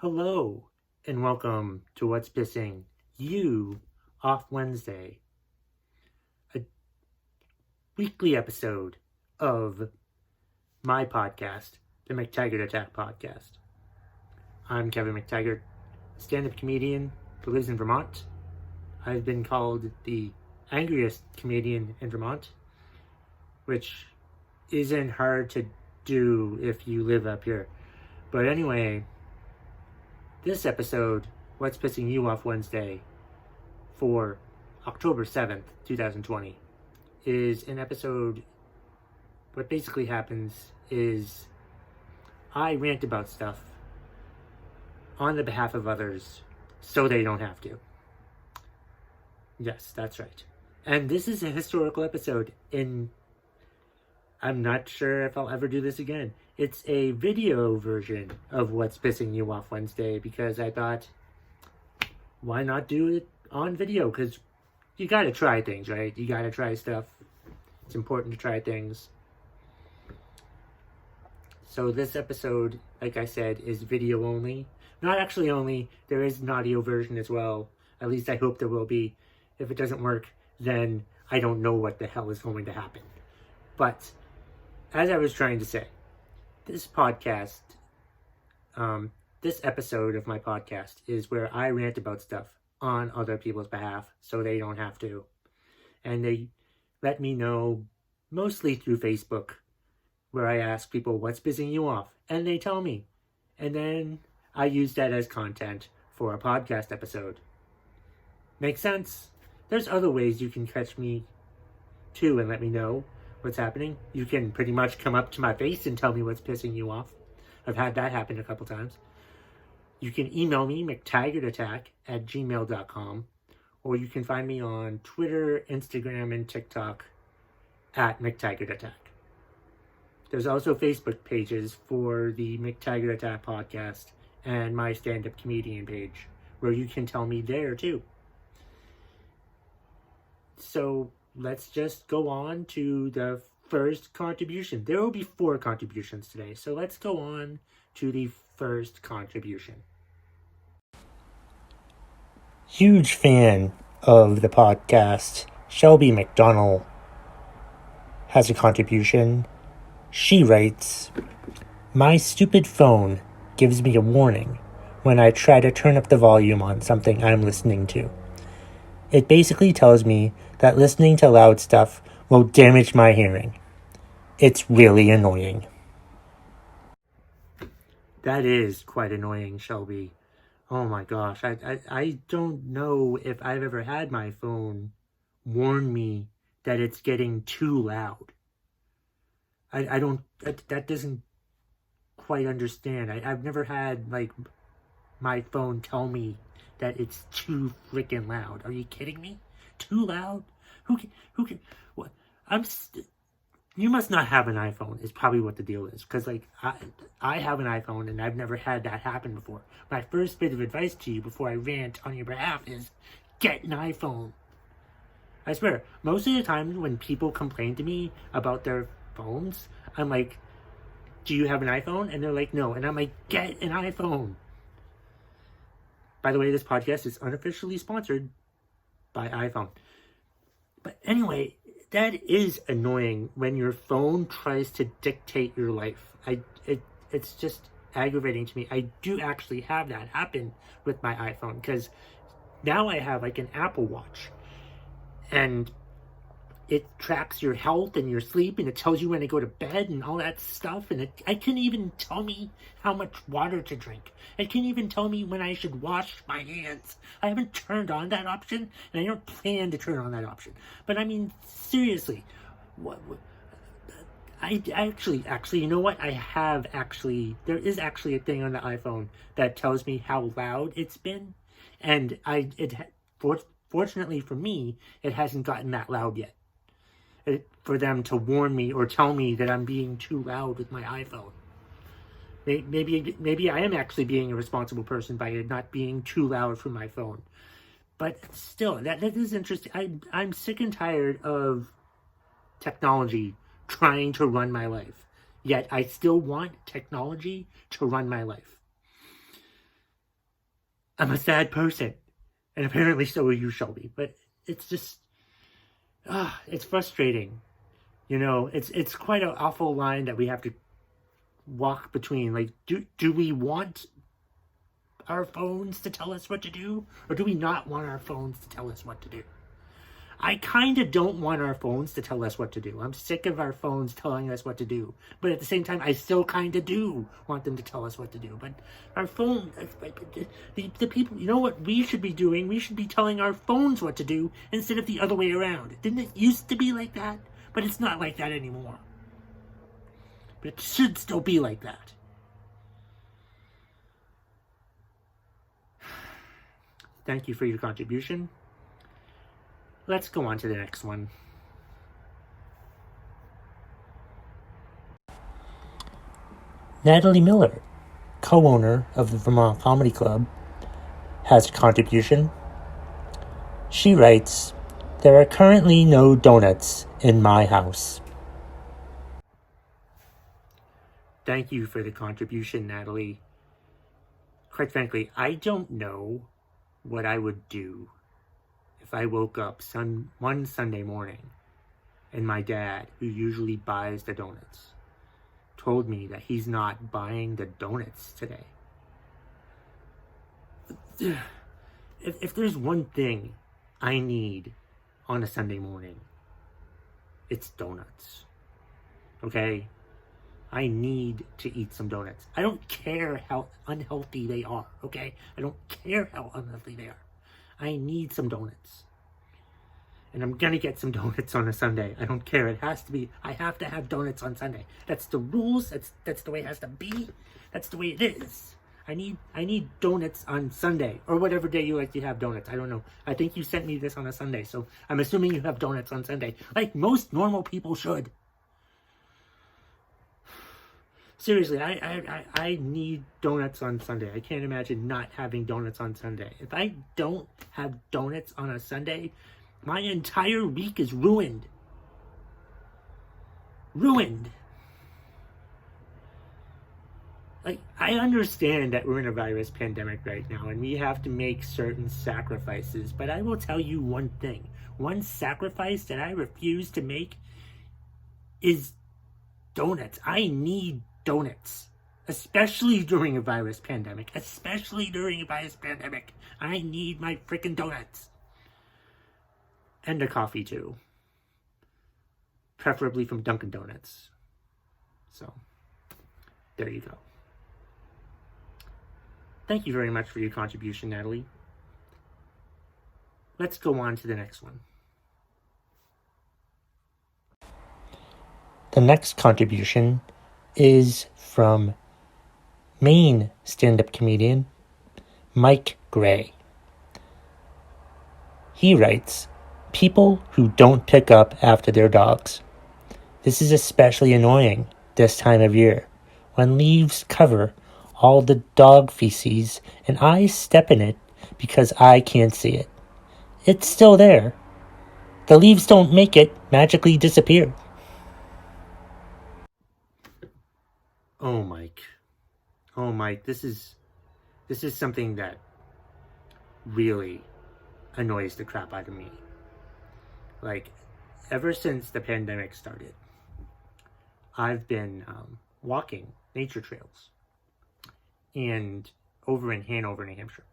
Hello, and welcome to What's Pissing You Off Wednesday, a weekly episode of my podcast, the McTaggart Attack Podcast. I'm Kevin McTaggart, a stand-up comedian who lives in Vermont. I've been called the angriest comedian in Vermont, which isn't hard to do if you live up here. But anyway, this episode, What's Pissing You Off Wednesday, for October 7th, 2020, is an episode. What basically happens is I rant about stuff on the behalf of others so they don't have to. Yes, that's right. And this is a historical episode, and I'm not sure if I'll ever do this again. It's a video version of What's Pissing You Off Wednesday because I thought, why not do it on video? Because you gotta try things, right? You gotta try stuff. It's important to try things. So this episode, like I said, is video only. Not actually only. There is an audio version as well. At least I hope there will be. If it doesn't work, then I don't know what the hell is going to happen. But as I was trying to say, this podcast, this episode of my podcast is where I rant about stuff on other people's behalf so they don't have to. And they let me know, mostly through Facebook, where I ask people, what's pissing you off? And they tell me. And then I use that as content for a podcast episode. Makes sense? There's other ways you can catch me too and let me know what's happening. You can pretty much come up to my face and tell me what's pissing you off. I've had that happen a couple times. You can email me, mctaggartattack@gmail.com, or you can find me on Twitter, Instagram, and TikTok at McTaggartAttack. There's also Facebook pages for the McTaggart Attack podcast and my stand-up comedian page, where you can tell me there too. So let's just go on to the first contribution. There will be 4 contributions today, so let's go on to the first contribution. Huge fan of the podcast, Shelby McDonald has a contribution. She writes, "My stupid phone gives me a warning when I try to turn up the volume on something I'm listening to. It basically tells me that listening to loud stuff will damage my hearing. It's really annoying." That is quite annoying, Shelby. Oh my gosh, I don't know if I've ever had my phone warn me that it's getting too loud. I don't, that doesn't quite understand. I've never had, like, my phone tell me that it's too freaking loud. Are you kidding me? Too loud? Who can, what? You must not have an iPhone is probably what the deal is. Because, like, I have an iPhone and I've never had that happen before. My first bit of advice to you before I rant on your behalf is get an iPhone. I swear, most of the time when people complain to me about their phones, I'm like, do you have an iPhone? And they're like, no. And I'm like, get an iPhone. By the way, this podcast is unofficially sponsored by iPhone. But anyway, that is annoying when your phone tries to dictate your life. It's just aggravating to me. I do actually have that happen with my iPhone because now I have like an Apple Watch and it tracks your health and your sleep and it tells you when to go to bed and all that stuff. And it can even tell me how much water to drink. It can even tell me when I should wash my hands. I haven't turned on that option and I don't plan to turn on that option. But I mean, seriously, I actually, you know what? There is actually a thing on the iPhone that tells me how loud it's been. And fortunately for me, it hasn't gotten that loud yet. For them to warn me or tell me that I'm being too loud with my iPhone. Maybe I am actually being a responsible person by not being too loud for my phone. But still, that is interesting. I'm sick and tired of technology trying to run my life. Yet I still want technology to run my life. I'm a sad person. And apparently so are you, Shelby. But it's just, it's frustrating. You know, it's quite an awful line that we have to walk between. Like, do we want our phones to tell us what to do? Or do we not want our phones to tell us what to do? I kind of don't want our phones to tell us what to do. I'm sick of our phones telling us what to do. But at the same time, I still kind of do want them to tell us what to do. But our phone, the people, you know what we should be doing? We should be telling our phones what to do instead of the other way around. Didn't it used to be like that? But it's not like that anymore. But it should still be like that. Thank you for your contribution. Let's go on to the next one. Natalie Miller, co-owner of the Vermont Comedy Club, has a contribution. She writes, "There are currently no donuts in my house." Thank you for the contribution, Natalie. Quite frankly, I don't know what I would do if I woke up one Sunday morning and my dad, who usually buys the donuts, told me that he's not buying the donuts today. If there's one thing I need on a Sunday morning, it's donuts. Okay? I need to eat some donuts. I don't care how unhealthy they are, okay? I don't care how unhealthy they are. I need some donuts. And I'm gonna get some donuts on a Sunday. I don't care. It has to be. I have to have donuts on Sunday. That's the rules. That's the way it has to be. That's the way it is. I need donuts on Sunday, or whatever day you like to have donuts. I don't know. I think you sent me this on a Sunday, so I'm assuming you have donuts on Sunday, like most normal people should. Seriously, I need donuts on Sunday. I can't imagine not having donuts on Sunday. If I don't have donuts on a Sunday, my entire week is ruined. Ruined. Like, I understand that we're in a virus pandemic right now and we have to make certain sacrifices, but I will tell you one thing. One sacrifice that I refuse to make is donuts. I need donuts. Especially during a virus pandemic. Especially during a virus pandemic. I need my freaking donuts. And a coffee too. Preferably from Dunkin' Donuts. So, there you go. Thank you very much for your contribution, Natalie. Let's go on to the next one. The next contribution is from Maine stand-up comedian Mike Gray. He writes, "People who don't pick up after their dogs. This is especially annoying this time of year when leaves cover all the dog feces and I step in it because I can't see it. It's still there. The leaves don't make it magically disappear." Oh, Mike. Oh, Mike, this is something that really annoys the crap out of me. Like, ever since the pandemic started, I've been walking nature trails and over in Hanover, New Hampshire,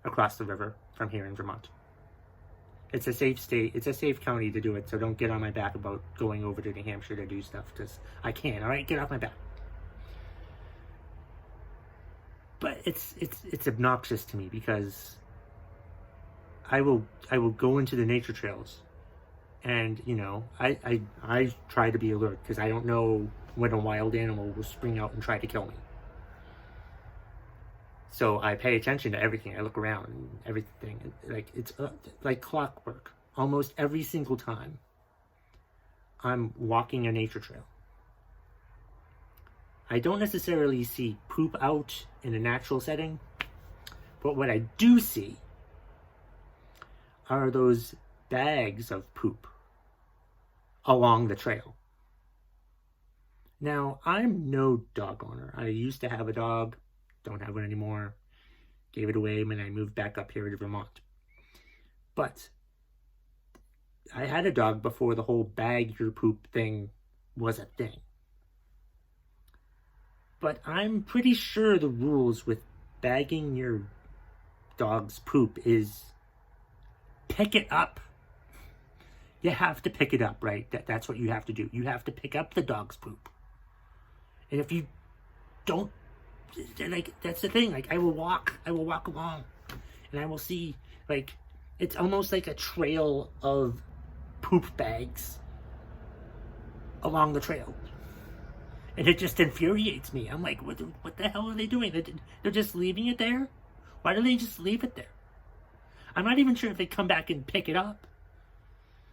across the river from here in Vermont. It's a safe state. It's a safe county to do it, so don't get on my back about going over to New Hampshire to do stuff, because I can't. All right, get off my back. But it's obnoxious to me because I will go into the nature trails, and you know I try to be alert because I don't know when a wild animal will spring out and try to kill me. So I pay attention to everything. I look around and everything. Like, it's like clockwork. Almost every single time I'm walking a nature trail, I don't necessarily see poop out in a natural setting, but what I do see are those bags of poop along the trail. Now, I'm no dog owner. I used to have a dog, don't have one anymore. Gave it away when I moved back up here to Vermont. But I had a dog before the whole bag your poop thing was a thing. But I'm pretty sure the rules with bagging your dog's poop is pick it up. You have to pick it up, right? That's what you have to do. You have to pick up the dog's poop. And if you don't, like, that's the thing. Like, I will walk along, and I will see, like, it's almost like a trail of poop bags along the trail. And it just infuriates me. I'm like, what the hell are they doing? They're just leaving it there? Why do they just leave it there? I'm not even sure if they come back and pick it up.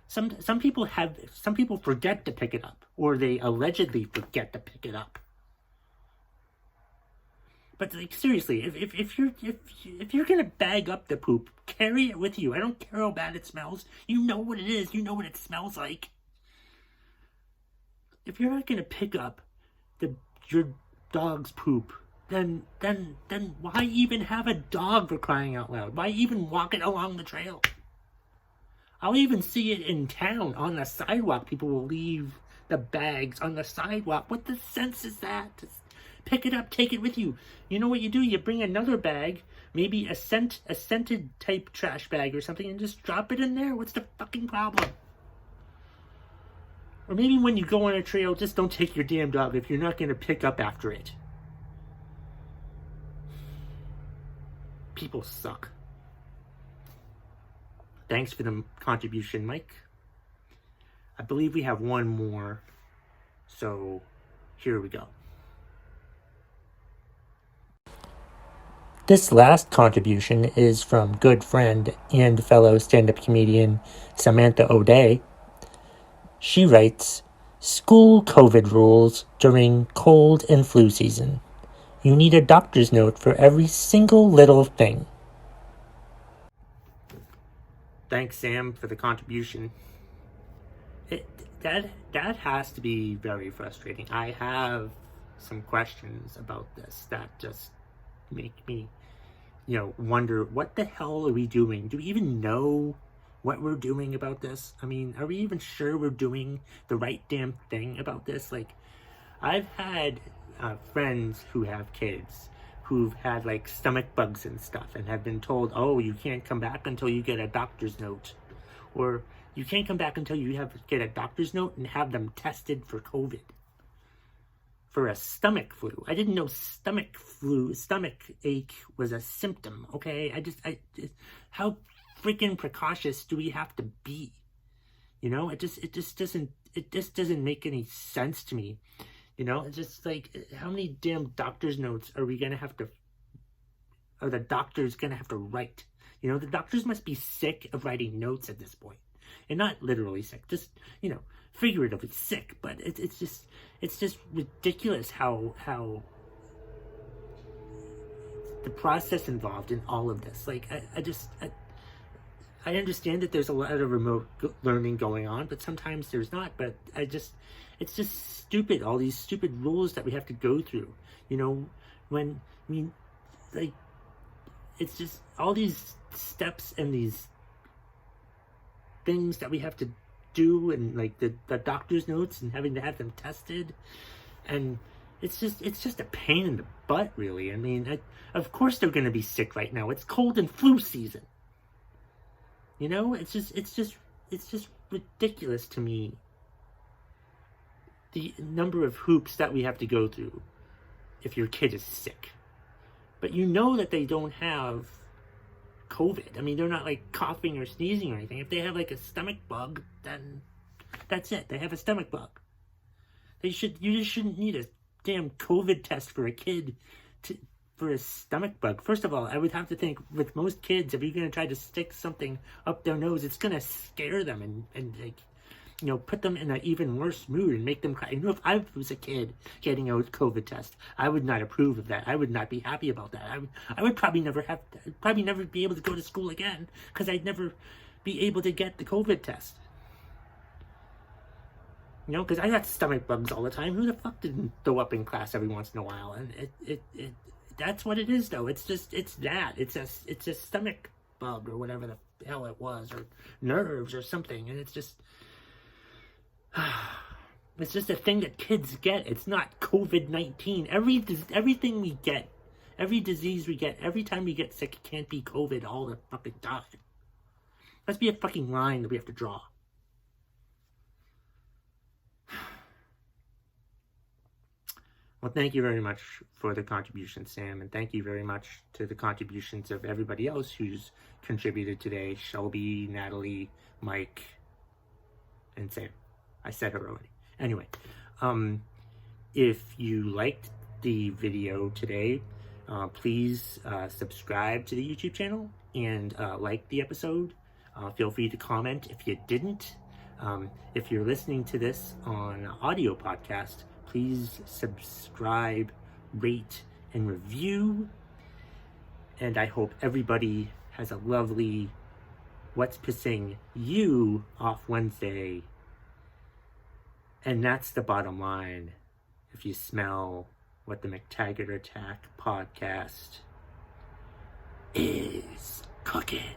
Some people forget to pick it up, or they allegedly forget to pick it up. But like, seriously, if you're gonna bag up the poop, carry it with you. I don't care how bad it smells. You know what it is. You know what it smells like. If you're not gonna pick up your dog's poop, then why even have a dog, for crying out loud? Why even walk it along the trail? I'll even see it in town on the sidewalk. People will leave the bags on the sidewalk. What the sense is that? Just pick it up, take it with you. You know what you do? You bring another bag, maybe a scented type trash bag or something, and just drop it in there. What's the fucking problem? Or maybe when you go on a trail, just don't take your damn dog if you're not going to pick up after it. People suck. Thanks for the contribution, Mike. I believe we have one more, so here we go. This last contribution is from good friend and fellow stand-up comedian Samantha O'Day. She writes, "School COVID rules during cold and flu season. You need a doctor's note for every single little thing." Thanks, Sam, for the contribution. That has to be very frustrating. I have some questions about this that just make me, wonder, what the hell are we doing? Do we even know what we're doing about this? I mean, are we even sure we're doing the right damn thing about this? Like, I've had friends who have kids who've had like stomach bugs and stuff and have been told, oh, you can't come back until you get a doctor's note, or you can't come back until you get a doctor's note and have them tested for COVID, for a stomach flu. I didn't know stomach ache was a symptom. Okay, how freaking precautious do we have to be? It just doesn't make any sense to me. It's just like, how many damn doctor's notes are the doctor's gonna have to write? The doctors must be sick of writing notes at this point. And not literally sick, just, figuratively sick. But it's just ridiculous how the process involved in all of this. Like, I understand that there's a lot of remote learning going on, but sometimes there's not. But it's just stupid, all these stupid rules that we have to go through. It's just all these steps and these things that we have to do, and like the doctor's notes and having to have them tested, and it's just a pain in the butt, really. I mean, of course they're going to be sick right now. It's cold and flu season. It's just ridiculous to me, the number of hoops that we have to go through if your kid is sick. But that they don't have COVID. I mean, they're not like coughing or sneezing or anything. If they have like a stomach bug, then that's it. They have a stomach bug. You just shouldn't need a damn COVID test for a kid for a stomach bug. First of all, I would have to think, with most kids, if you're going to try to stick something up their nose, it's going to scare them and like, put them in an even worse mood and make them cry. If I was a kid getting a COVID test, I would not approve of that. I would not be happy about that. I would probably never be able to go to school again, because I'd never be able to get the COVID test. Because I got stomach bugs all the time. Who the fuck didn't throw up in class every once in a while? And That's what it is, though. It's that. It's a stomach bug or whatever the hell it was, or nerves or something, and it's just a thing that kids get. It's not COVID-19. Everything we get, every disease we get, every time we get sick, it can't be COVID all the fucking time. Must be a fucking line that we have to draw. Well, thank you very much for the contribution, Sam, and thank you very much to the contributions of everybody else who's contributed today. Shelby, Natalie, Mike, and Sam. I said her already. Anyway, if you liked the video today, please subscribe to the YouTube channel and like the episode. Feel free to comment if you didn't. If you're listening to this on audio podcast, please subscribe, rate, and review. And I hope everybody has a lovely What's Pissing You Off Wednesday. And that's the bottom line. If you smell what the McTaggart Attack podcast is cooking.